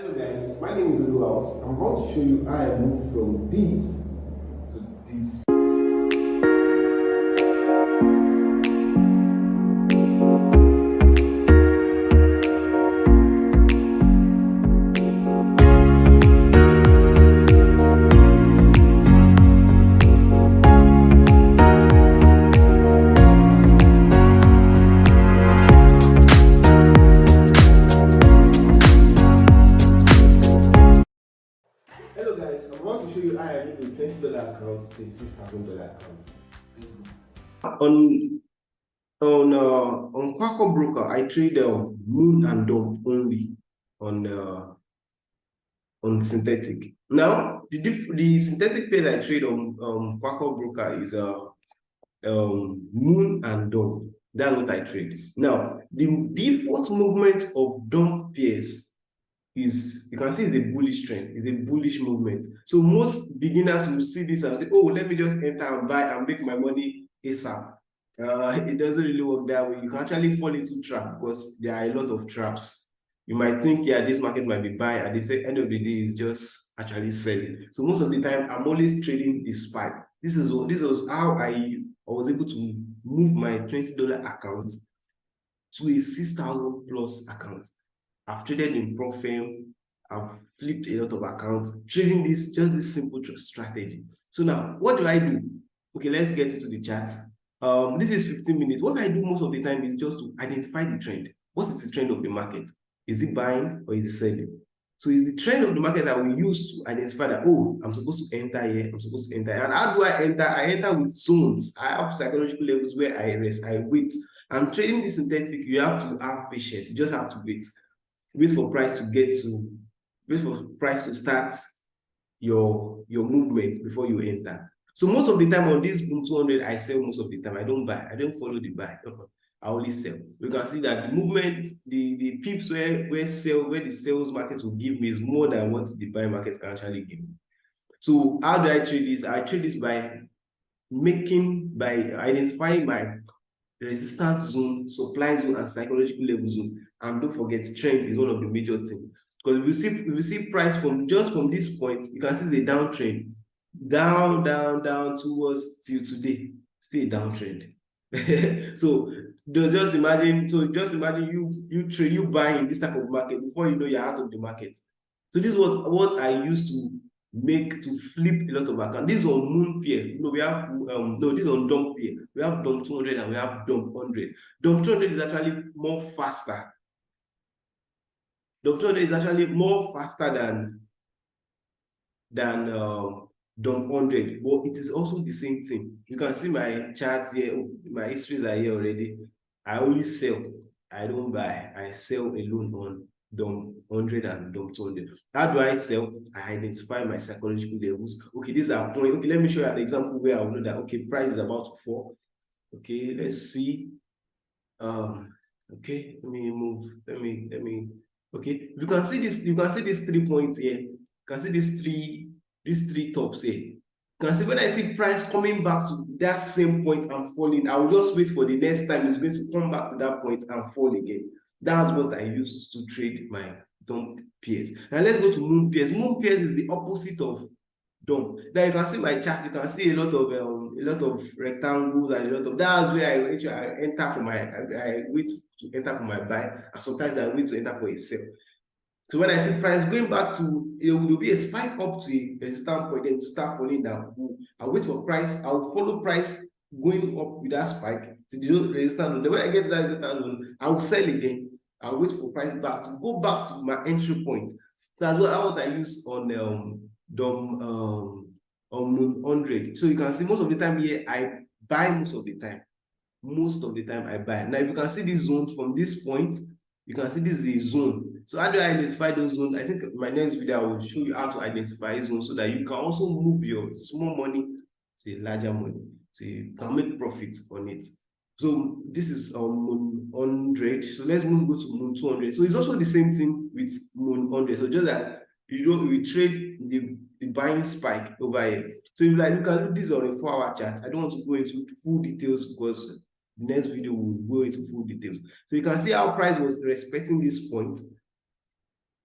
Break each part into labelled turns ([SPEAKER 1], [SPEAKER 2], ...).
[SPEAKER 1] Hello guys, my name is Oluwaos. I'm about to show you how I move from this to this. Hello guys, I'm about to show you how I move a $20 account to a $6,000 account. Let's go. On Quacker Broker, I trade moon and dove only on synthetic. Now, the synthetic pair I trade on Quacker Broker is moon and dove. That's what I trade. Now, the default movement of dump pairs is, you can see, it's a bullish trend, it's a bullish movement. So most beginners will see this and say, oh, let me just enter and buy and make my money ASAP. It doesn't really work that way. You can actually fall into trap because there are a lot of traps. You might think, yeah, this market might be buying, and they say end of the day is just actually selling. So most of the time, I'm always trading the spike. This was how I was able to move my $20 account to a 6,000 plus account. I've traded in Profem, I've flipped a lot of accounts, trading this, just this simple strategy. So now, what do I do? Okay, let's get into the chart. This is 15 minutes. What I do most of the time is just to identify the trend. What is the trend of the market? Is it buying or is it selling? So it's the trend of the market that we use to identify that, oh, I'm supposed to enter here, I'm supposed to enter here. And how do I enter? I enter with zones. I have psychological levels where I rest, I wait. I'm trading this synthetic, you have to have patience. You just have to wait. Wait for price to wait for price to start your movement before you enter. So most of the time on this boom 200, I sell most of the time. I don't buy. I don't follow the buy. I only sell. You can see that the movement, the pips where the sales market will give me is more than what the buy market can actually give me. So how do I trade this? I trade this by identifying my resistance zone, supply zone, and psychological level zone. And don't forget, trend is one of the major things. Because if you see price from this point, you can see the downtrend, down, down, down towards till today, still a downtrend. So just imagine, you buying this type of market before you know you're out of the market. So this was what I used to make to flip a lot of account. This is on moon pair. We have no, this is on dump pair. We have dump 200 and we have dump 100. Dump 200 is actually more faster. Dump 200 is actually more faster than dump 100, but it is also the same thing. You can see my charts here, my histories are here already. I only sell, I don't buy. I sell alone on dump 100 and dump 200. How do I sell? I identify my psychological levels. Okay, these are points. Okay, let me show you an example where I will know that, okay, price is about to fall. Okay, let's see. Okay, let me move. Let me. Okay, you can see this. You can see these 3 points here. You can see these three tops here. You can see when I see price coming back to that same point and falling, I will just wait for the next time it's going to come back to that point and fall again. That's what I use to trade my dump pairs. Now let's go to moon pairs. Moon pairs is the opposite of dump. Now you can see my chart. You can see a lot of rectangles and a lot of. That's where I enter for my. I wait to enter for my buy, and sometimes I wait to enter for a sell. So when I see price going back to, it will be a spike up to a resistance point, then to start falling down. I'll wait for price. I'll follow price going up with that spike to the resistance. Then when I get to that resistance zone, I'll sell again. I'll wait for price back to go back to my entry point. That's what I use on DOM on 100. So you can see most of the time here I buy most of the time. Most of the time I buy. Now, if you can see these zones from this point, you can see this is a zone. So how do I identify those zones? I think my next video I will show you how to identify zones so that you can also move your small money to larger money. So you can make profits on it. So this is moon 100. So let's go to moon 200. So it's also the same thing with moon 100. So just that we trade the buying spike over here. So if you like, you can do this on a 4-hour chart. I don't want to go into full details because the next video will go into full details. So you can see how price was respecting this point.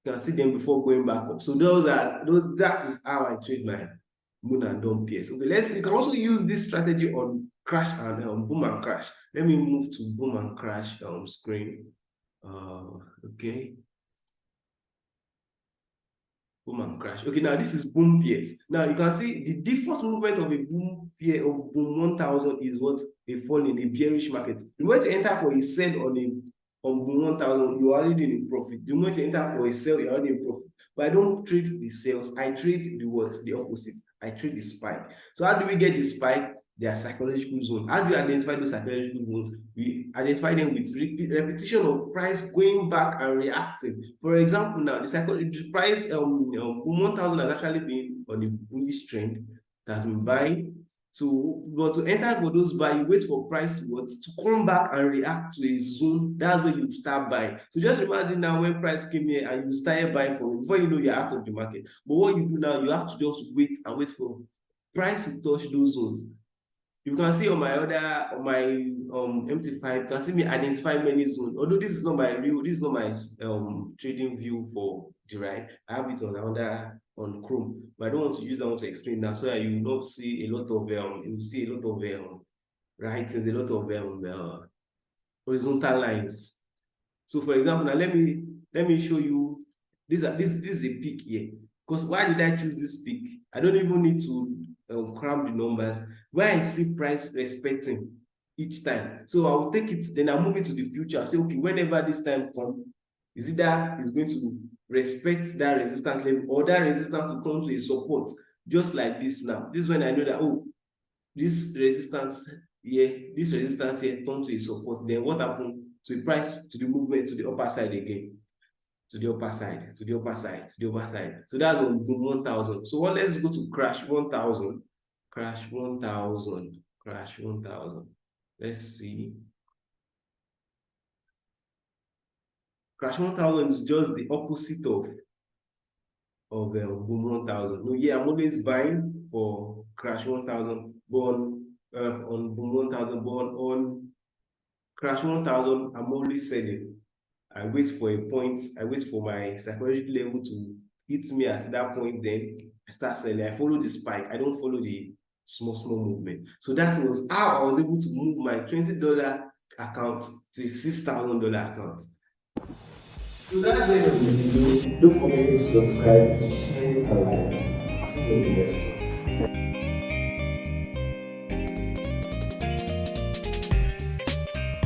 [SPEAKER 1] You can see them before going back up. So that is how I trade my moon and dawn pairs. Okay, you can also use this strategy on crash and boom and crash. Let me move to boom and crash screen. Okay. Boom and crash. Okay, now this is boom pairs. Now you can see the default movement of a boom pair of boom 1000 is what? A fall in a bearish market. The moment you enter for a sell on boom 1000, you're already in a profit. The moment you enter for a sell, you're already in profit. But I don't trade the sales, I trade the what? The opposite. I trade the spike. So how do we get the spike? They are psychological zones. How do you identify those psychological zones? We identify them with repetition of price going back and reacting. For example, now the price 1000 has actually been on a bullish trend that has been buying. So, but to enter for those buy, you wait for price to come back and react to a zone. That's where you start buying. So just imagine now when price came here and you started buying for it, before you know you're out of the market. But what you do now, you have to just wait and wait for price to touch those zones. You can see on my MT5, you can see me identify many zones. Although this is not my trading view for the ride. I have it on Chrome, but I don't want to use that one to explain now, so that you will not see a lot of writings, a lot of horizontal lines. So for example, now let me show you this is a peak here. Because why did I choose this peak? I don't even need to cram the numbers. Where I see price respecting each time, so I will take it, then I'll move it to the future. I'll say, okay, whenever this time comes, is it that it's going to respect that resistance level, or that resistance will come to a support, just like this now. This is when I know that, oh, this resistance here turn to a support. Then what happened to the price, to the movement to the upper side again? To the upper side, to the upper side, to the upper side. So that's on 1000. So what? Let's go to crash 1000. Crash 1000. Crash 1000. Let's see. Crash 1000 is just the opposite of boom 1000. No, yeah, I'm always buying for crash 1000, but on boom 1000, but on crash 1000, I'm only selling. I wait for a point, I wait for my psychological level to hit me at that point, then I start selling. I follow the spike, I don't follow the small movement. So that was how I was able to move my $20 account to a $6,000 account. So that's the end of the video. Don't forget to subscribe, share, and like. See you in the next one.